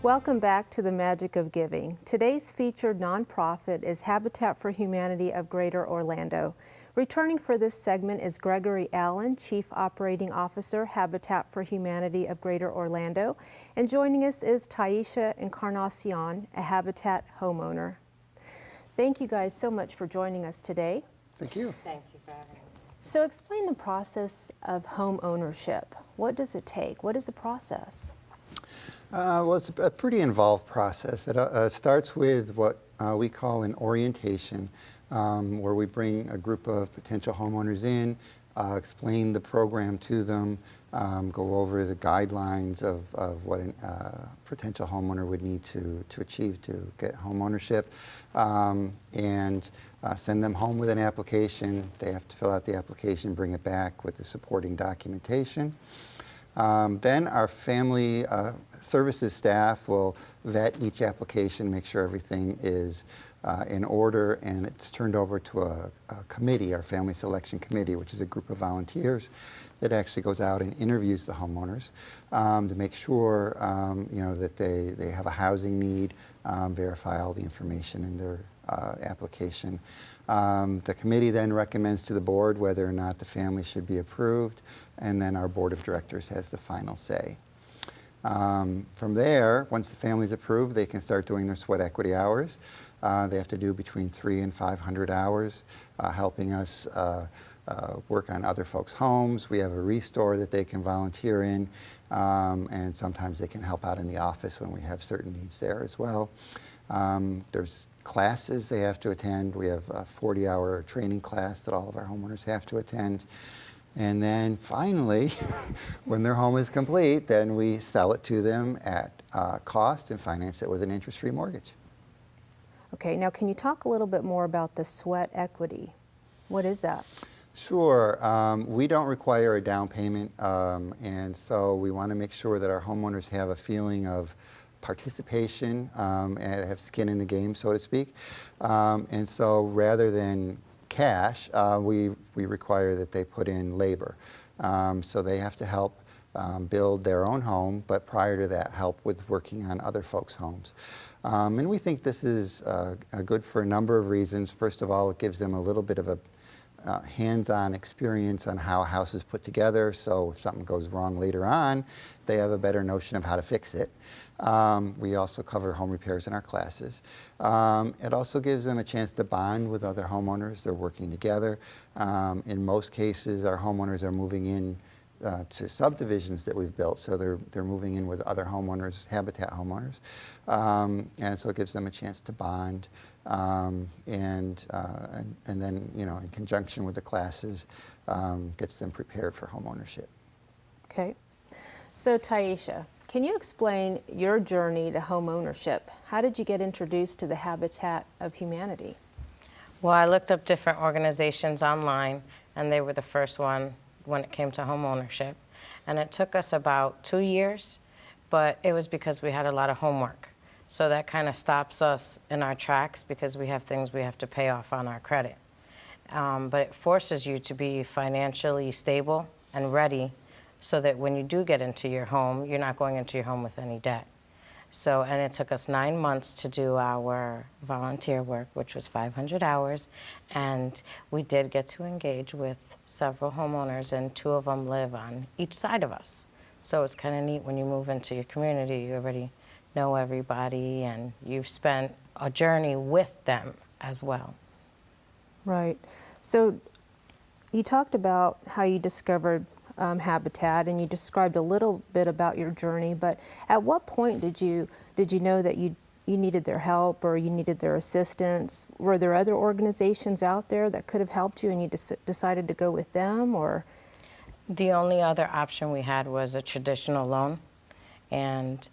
Welcome back to the Magic of Giving. Today's featured nonprofit is Habitat for Humanity of Greater Orlando. Returning for this segment is Gregory Allen, Chief Operating Officer, Habitat for Humanity of Greater Orlando. And joining us is Taisha Encarnacion, a Habitat homeowner. Thank you guys so much for joining us today. Thank you. Thank you for having us. So explain the process of home ownership. What does it take? What is the process? Well, it's a pretty involved process. It starts with what we call an orientation, where we bring a group of potential homeowners in, explain the program to them, go over the guidelines of what a potential homeowner would need to achieve to get home ownership, and send them home with an application. They have to fill out the application, bring it back with the supporting documentation. Then our family services staff will vet each application, make sure everything is in order, and it's turned over to a committee, our family selection committee, which is a group of volunteers that actually goes out and interviews the homeowners to make sure that they have a housing need, verify all the information in their application. The committee then recommends to the board whether or not the family should be approved, and then our board of directors has the final say. From there, once the family's approved, they can start doing their sweat equity hours. They have to do between 300 and 500 hours, helping us work on other folks' homes. We have a restore that they can volunteer in, and sometimes they can help out in the office when we have certain needs there as well. There's classes they have to attend. We have a 40-hour training class that all of our homeowners have to attend. And then finally, when their home is complete, then we sell it to them at cost and finance it with an interest-free mortgage. Okay, now can you talk a little bit more about the sweat equity? What is that? Sure. We don't require a down payment, and so we want to make sure that our homeowners have a feeling of participation and have skin in the game, so to speak. And so rather than cash, we require that they put in labor. So they have to help build their own home, but prior to that, help with working on other folks' homes. And we think this is good for a number of reasons. First of all, it gives them a little bit of a hands-on experience on how a house is put together, so if something goes wrong later on, they have a better notion of how to fix it. We also cover home repairs in our classes. It also gives them a chance to bond with other homeowners. They're working together. In most cases, our homeowners are moving in to subdivisions that we've built, so they're moving in with other homeowners, Habitat homeowners, and so it gives them a chance to bond, and then in conjunction with the classes, gets them prepared for home ownership. Okay, so Taisha, can you explain your journey to home ownership? How did you get introduced to the Habitat of Humanity? Well, I looked up different organizations online, and they were the first one when it came to home ownership. And it took us about 2 years, but it was because we had a lot of homework. So that kind of stops us in our tracks because we have things we have to pay off on our credit. But it forces you to be financially stable and ready so that when you do get into your home, you're not going into your home with any debt. So, and it took us 9 months to do our volunteer work, which was 500 hours, and we did get to engage with several homeowners, and 2 of them live on each side of us. So it's kind of neat when you move into your community, you already know everybody, and you've spent a journey with them as well. Right. So you talked about how you discovered Habitat, and you described a little bit about your journey, but at what point did you know that you needed their help or you needed their assistance? Were there other organizations out there that could have helped you and you decided to go with them, or? The only other option we had was a traditional loan, and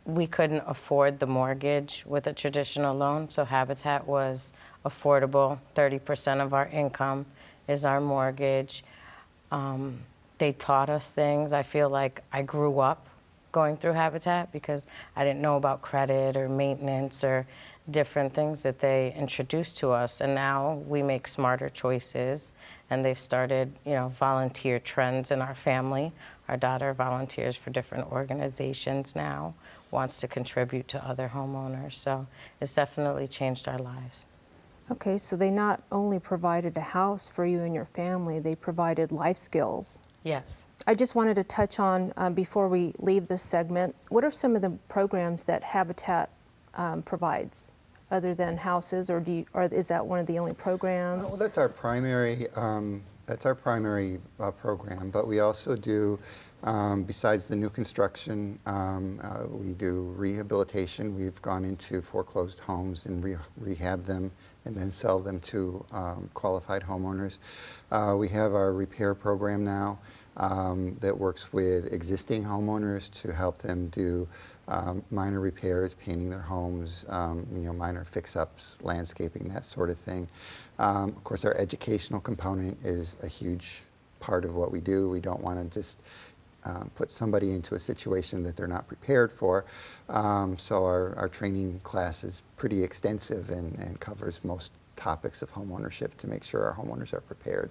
we couldn't afford the mortgage with a traditional loan, so Habitat was affordable. 30% of our income is our mortgage. They taught us things. I feel like I grew up going through Habitat because I didn't know about credit or maintenance or different things that they introduced to us, and now we make smarter choices. And they've started, volunteer trends in our family. Our daughter volunteers for different organizations now, wants to contribute to other homeowners. So it's definitely changed our lives. Okay, so they not only provided a house for you and your family, they provided life skills. Yes. I just wanted to touch on, before we leave this segment, what are some of the programs that Habitat provides, other than houses, or is that one of the only programs? Well, that's our primary. Program, but we also do, besides the new construction, we do rehabilitation. We've gone into foreclosed homes and rehab them and then sell them to qualified homeowners. We have our repair program now that works with existing homeowners to help them do minor repairs, painting their homes, minor fix-ups, landscaping, that sort of thing. Of course, our educational component is a huge part of what we do. We don't want to just put somebody into a situation that they're not prepared for. So our training class is pretty extensive and covers most topics of homeownership to make sure our homeowners are prepared.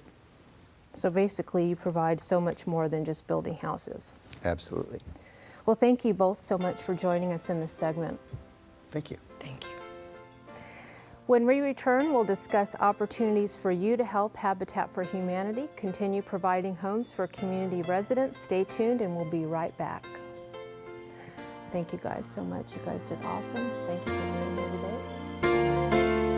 So basically, you provide so much more than just building houses. Absolutely. Well, thank you both so much for joining us in this segment. Thank you. Thank you. When we return, we'll discuss opportunities for you to help Habitat for Humanity continue providing homes for community residents. Stay tuned and we'll be right back. Thank you guys so much. You guys did awesome. Thank you for being here today.